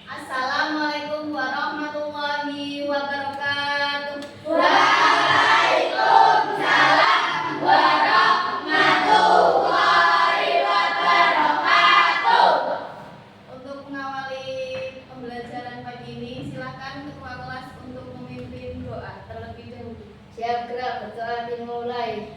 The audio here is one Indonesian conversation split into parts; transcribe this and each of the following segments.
Assalamualaikum warahmatullahi wabarakatuh. Waalaikumsalam warahmatullahi wabarakatuh. Untuk mengawali pembelajaran pagi ini, silakan ketua kelas untuk memimpin doa terlebih dahulu. Siap gerak, berdoa dimulai.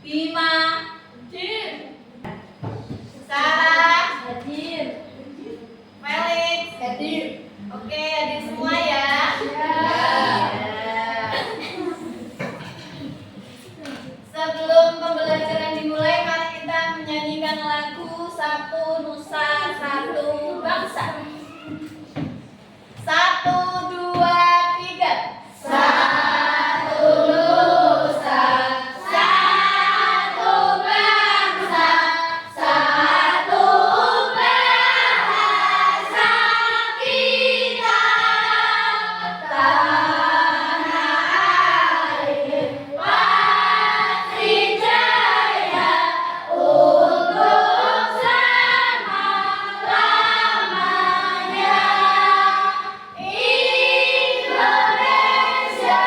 Bima, Sarah, Felix, oke, hadir semua ya. Sebelum pembelajaran dimulai, mari kita menyanyikan lagu Satu Nusa Satu Bangsa. 1, 2, 3. Satu nusa, satu bangsa, satu bahasa kita, tanah air pasti jaya untuk selama-lamanya. Indonesia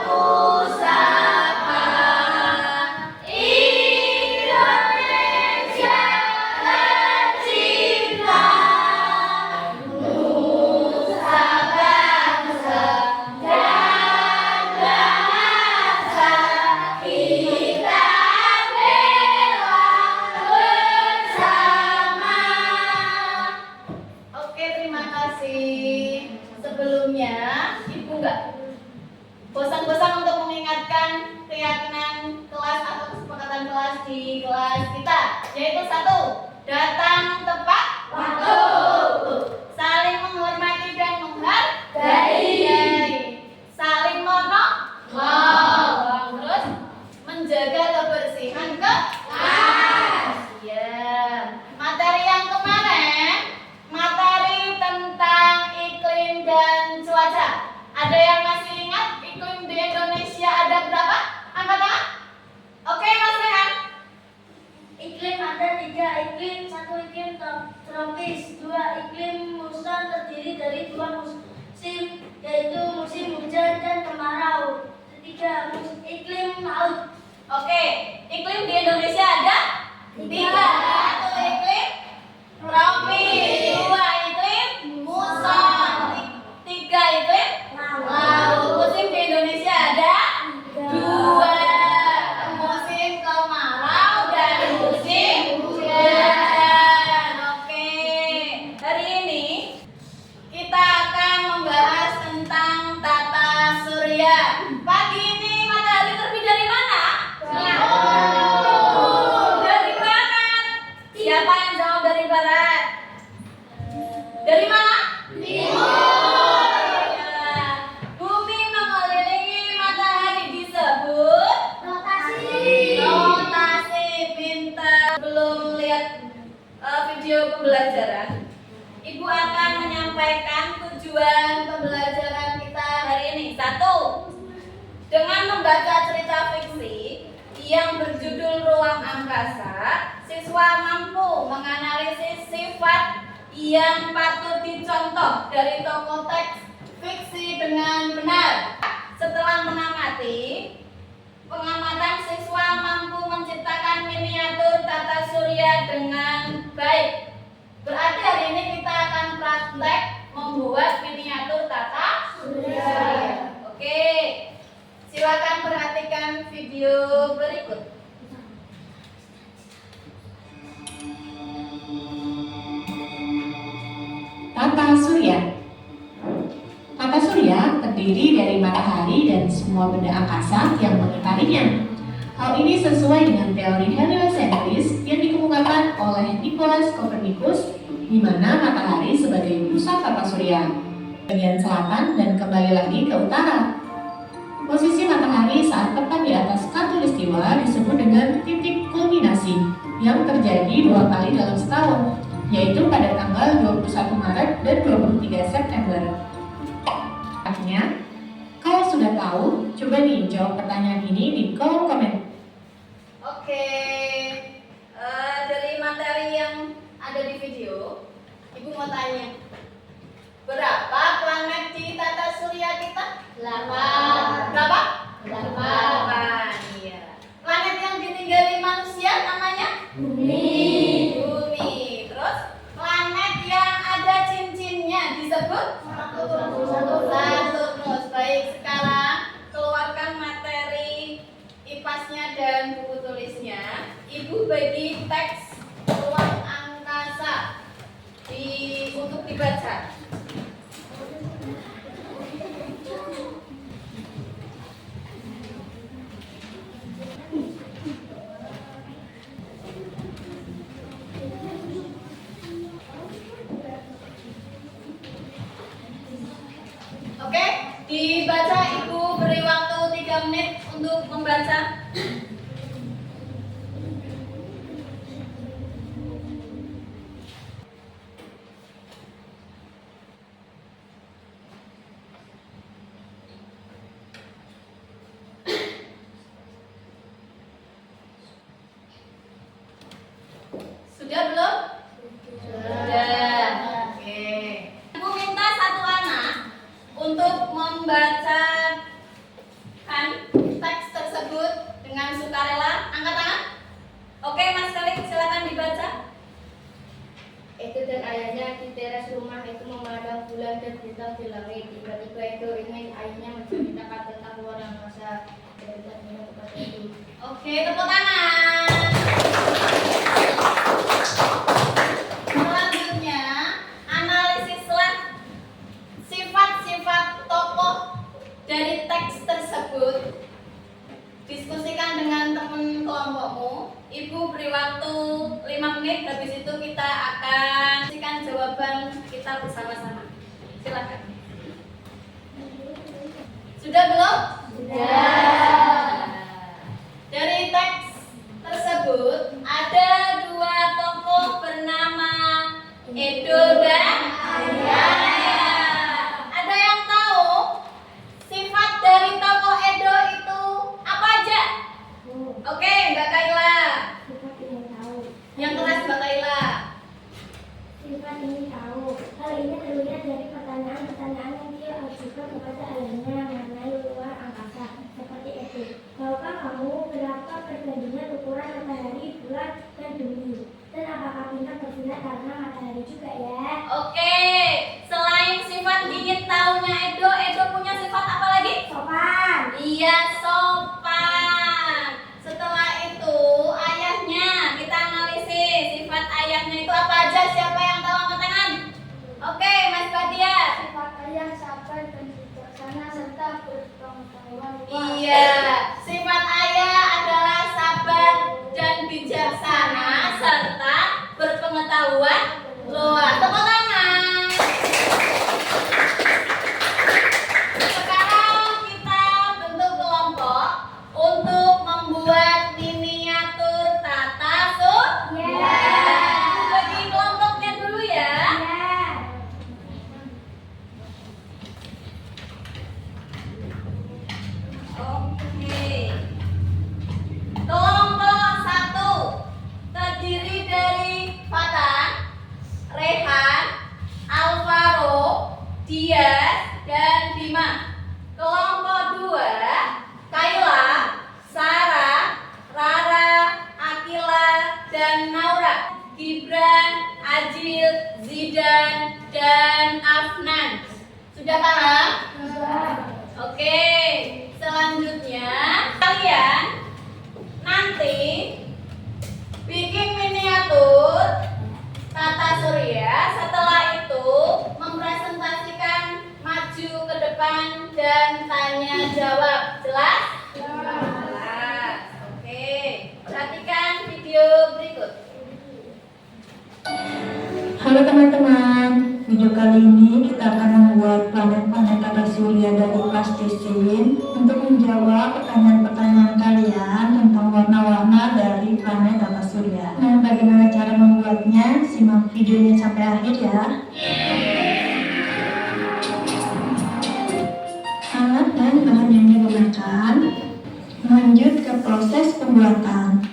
pusaka, Indonesia tercinta, nusa bangsa dan bahasa kita bela bersama. Oke, terima kasih. Sebelumnya, Ibu nggak bosan-bosan untuk mengingatkan keyakinan kelas atau kesepakatan kelas di kelas kita, yaitu 1, datang tepat Waktu. saling menghormati dan Menghargai. saling menolong, terus menjaga kebersihan kelas. Ya, materi yang kemarin materi tentang iklim dan cuaca. Ada yang masih ingat iklim di Indonesia ada berapa? Angkat tangan. Oke, Mas Rehan. Iklim ada 3 iklim, 1 iklim tropis, 2 iklim muson terdiri dari 2 musim, yaitu musim hujan dan kemarau. 3 iklim laut. Oke, iklim di Indonesia ada 3. 1 iklim tropis, 2 iklim muson, 3 iklim laut. membaca cerita fiksi yang berjudul Ruang Angkasa, siswa mampu menganalisis sifat yang patut dicontoh dari tokoh teks fiksi dengan benar. Setelah mengamati, pengamatan siswa mampu menciptakan miniatur tata surya dengan baik. Berarti hari ini kita akan praktek membuat miniatur tata surya. Oke, silakan perhatikan video berikut. Tata surya. Tata surya terdiri dari matahari dan semua benda angkasa yang mengitarinya. Hal ini sesuai dengan teori heliocentris yang dikemukakan oleh Nicolaus Copernicus, di mana matahari sebagai pusat tata surya, bagian selatan dan kembali lagi ke utara. Posisi matahari saat tepat di atas khatulistiwa disebut dengan titik kulminasi yang terjadi 2 kali dalam setahun, yaitu pada tanggal 21 Maret dan 23 September. Artinya, kalau sudah tahu, coba nih jawab pertanyaan ini di kolom komen. Oke, dari materi yang ada di video, Ibu mau tanya, berapa planet di tata surya kita? 8. Berapa? 8. Iya. Planet yang ditinggali manusia namanya? Bumi. Terus planet yang ada cincinnya disebut? Saturnus. Baik, sekarang keluarkan materi IPAS-nya dan buku tulisnya. Ibu bagi teks Ruang Angkasa untuk dibaca. Oke, dibaca. Ibu beri waktu 3 menit untuk membaca. Sudah belum? Sudah. Oke. Ibu minta satu anak untuk membacakan teks tersebut dengan sukarela. Angkat tangan. Oke, Mas Khalid, silakan dibaca. Edo dan ayahnya di teras rumah itu memandang bulan dan bintang di langit. Tiba-tiba Edo ingin ayahnya menceritakan tentang luar angkasa. Dan bertanya kepada Edo. Oke, tepuk tangan. Selanjutnya, analisislah sifat-sifat tokoh dari teks tersebut. Diskusikan dengan teman kelompokmu. Ibu beri waktu 5 menit. Habis itu kita akan diskusikan jawaban kita bersama-sama. Silakan. Sudah belum? Sudah. Dari teks tersebut ada 2 tokoh bernama Edo dan Aya. Ada yang tahu sifat dari tokoh Edo itu apa aja? Oke, Mbak Kaila. Sifat ini tahu. Yang keras Mbak Kaila. Sifat ini tahu. Hal ini terlihat dari pertanyaan-pertanyaan yang dia ajukan kepada ayahnya mengenai luar angkasa. Seperti itu. Tahukah kamu berapa perbandingan ukuran matahari, bulan, dan bumi? Dan apakah bintang bersinar karena matahari juga ya? Oke, selain sifat ingin tahunya Edo, Edo punya sifat apa lagi? Sopan. Iya, sopan. Setelah itu ayahnya, kita analisis sifat ayahnya itu apa aja. Siapa yang tahu angkat tangan? Oke, Mas Badia. Sifat ayah sabar dan bijaksana serta berpengetahuan luas. Iya, sifat ayah adalah sabar dan bijaksana serta berpengetahuan luas. Tepuk tangan. Sekarang kita bentuk kelompok untuk membuat miniatur tata surya. Bagi kelompoknya dulu ya. Oke. Kelompok 2, Kayla, Sarah, Rara, Akila, dan Naura. Gibran, Ajil, Zidan, dan Afnan. Sudah paham? Oke, selanjutnya kalian nanti bikin miniatur tata surya. Setelah itu mempresentasikan maju ke depan dan tanya jawab. Jelas? Jelas. Oke, perhatikan video berikut. Halo teman-teman, video kali ini kita akan membuat planet-planet tata surya dari plastisin untuk menjawab pertanyaan-pertanyaan kalian tentang warna-warna dari planet tata surya. Nah, bagaimana cara membuatnya? Simak videonya sampai akhir ya. Alat dan bahan yang digunakan. Lanjut ke proses pembuatan.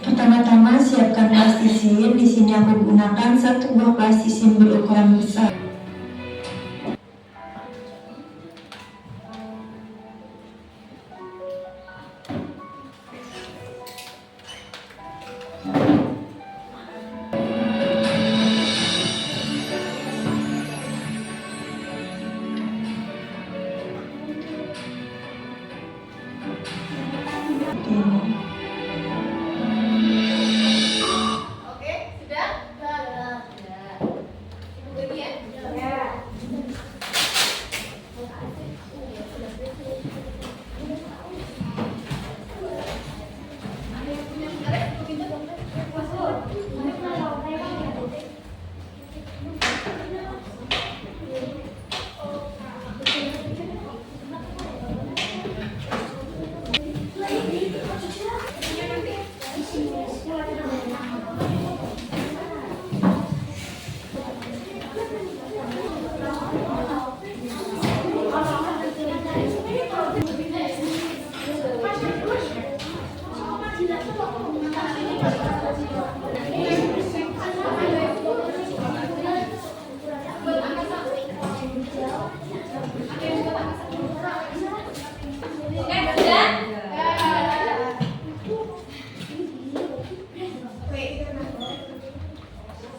Pertama-tama siapkan plastisin. Di sini aku gunakan satu buah plastisin berukuran besar. Oke, sudah? Sudah. Ibu pergi ya? Oke, sudah?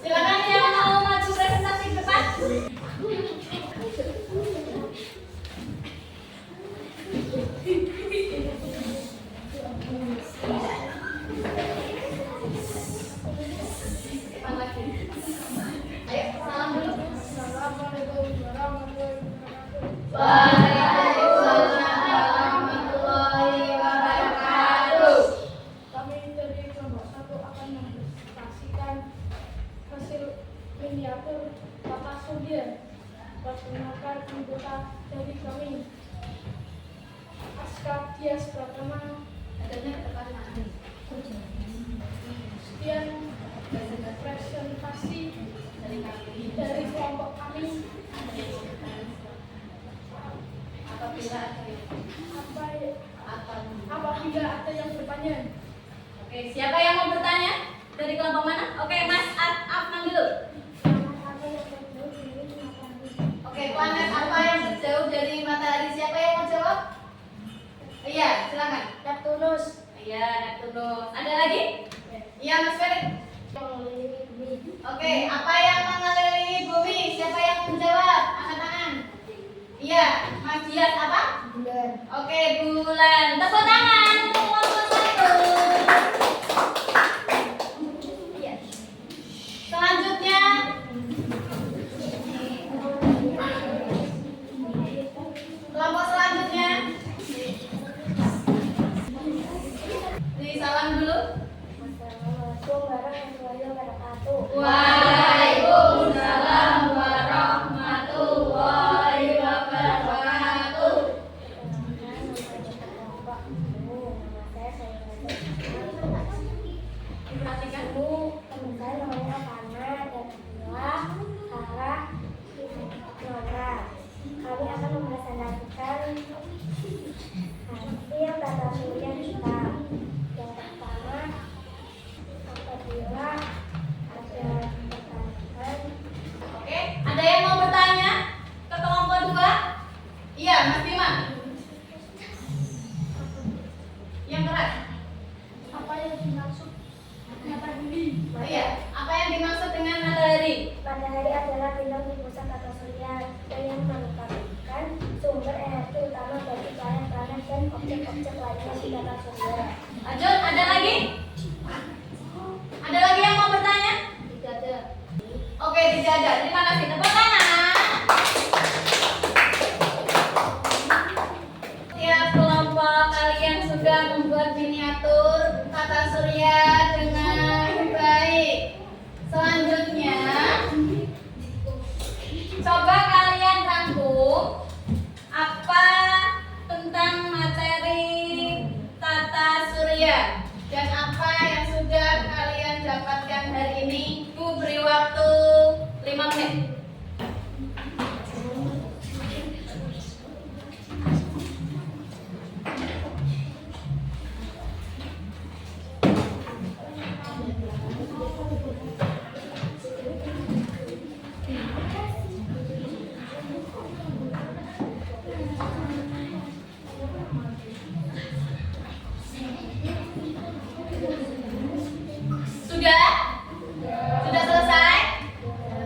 Silakan yang mau maju presentasi ke depan. Depan lagi. Ayo, salam dulu. Assalamualaikum warahmatullahi wabarakatuh. Waalaikumsalam warahmatullahi wabarakatuh. Kami dari kelompok 1 akan mempresentasikan hasil miniatur tata surya. Perkenalkan anggota dari kami. Aska Dias Pratama, Adanya ke depan lagi. sekian presentasi dari kelompok kami. Apabila Apabila ada yang bertanya. Oke, siapa yang mau bertanya? Dari kelompok mana? Oke, Mas Afnan dulu. Oke, planet apa yang terjauh dari matahari? Siapa yang mau jawab? Iya, silakan. Neptunus. Iya, Neptunus. Ada lagi? Iya, Mas Ferit. Oke, apa yang mengelilingi bumi? Siapa yang menjawab? Angkat tangan. Iya, Mas Dias apa? Bulan. Oke, bulan. Tepuk tangan untuk kelompok 1. Iya. Selanjutnya kelompok selanjutnya. Beri salam dulu. Assalamualaikum warahmatullahi wabarakatuh. Waalaikumsalam Lanjut, ada lagi? Ada lagi yang mau bertanya? Tidak ada. Oke, tidak ada. Terima kasih. Tepuk tangan. Tiap kelompok kalian sudah membuat miniatur kata surya dengan baik. Selanjutnya, coba kalian rangkum apa tentang materi tata surya dan apa yang sudah kalian dapatkan hari ini. Ibu beri waktu 5 menit. Sudah? Sudah selesai?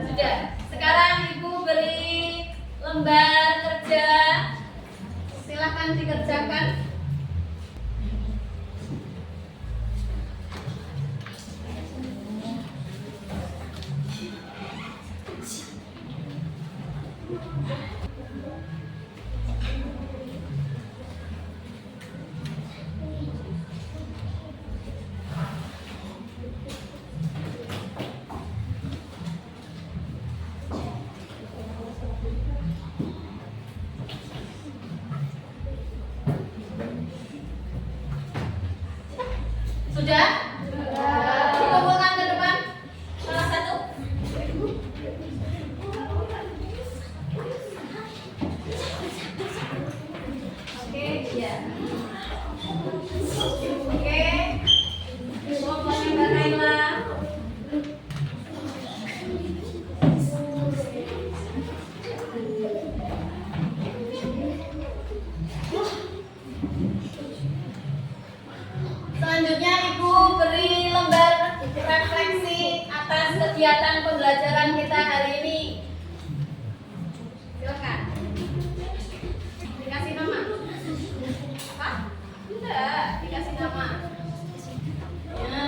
Sudah. Sekarang Ibu beri lembar kerja. Silakan dikerjakan. Sudah? Dikumpulkan ke depan. Salah satu. Oke, iya. Oke. Pokoknya Mbak Naila. Selanjutnya Ibu beri lembar refleksi atas kegiatan pembelajaran kita hari ini. Silakan. Dikasih nama. Apa? Enggak, dikasih nama. Ya.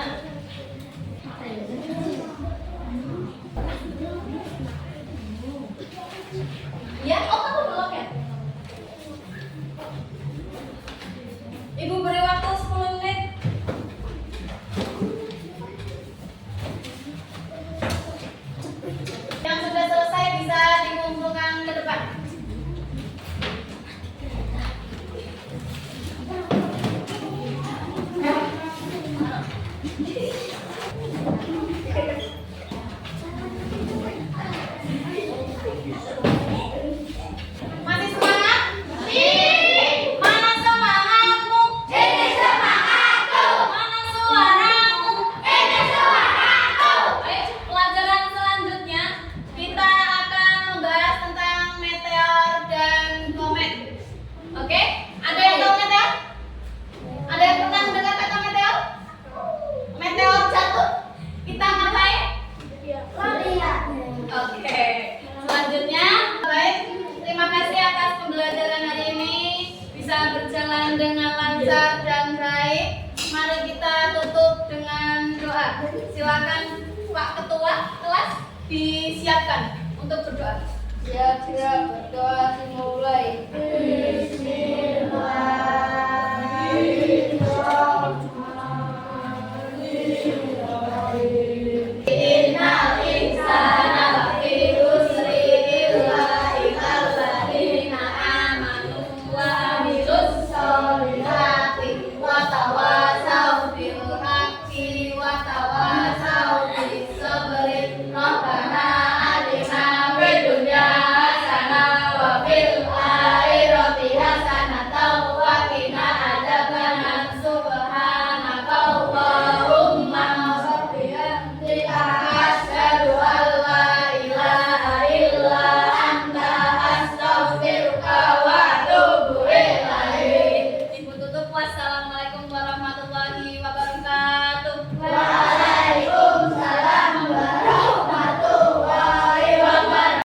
Ya, oh kamu belum ya? Ibu beri waktu 10 menit. Yang sudah selesai bisa dikumpulkan ke depan. Masih semangat? Mana semangatmu? Ini semangatku. Mana suaramu? Ini suaraku. Ayo, pelajaran selanjutnya kita akan membahas tentang meteor dan komet. Oke? Ada yang tahu meteor? Ada yang pernah mendengar kata meteor? Meteor jatuh. Kita ngapain? Lihat. Oke. Selanjutnya, baik. Terima kasih atas pembelajaran hari ini. Bisa berjalan dengan lancar dan baik. Mari kita tutup dengan doa. Silakan Pak Ketua kelas disiapkan untuk berdoa. Siap berdoa dimulai.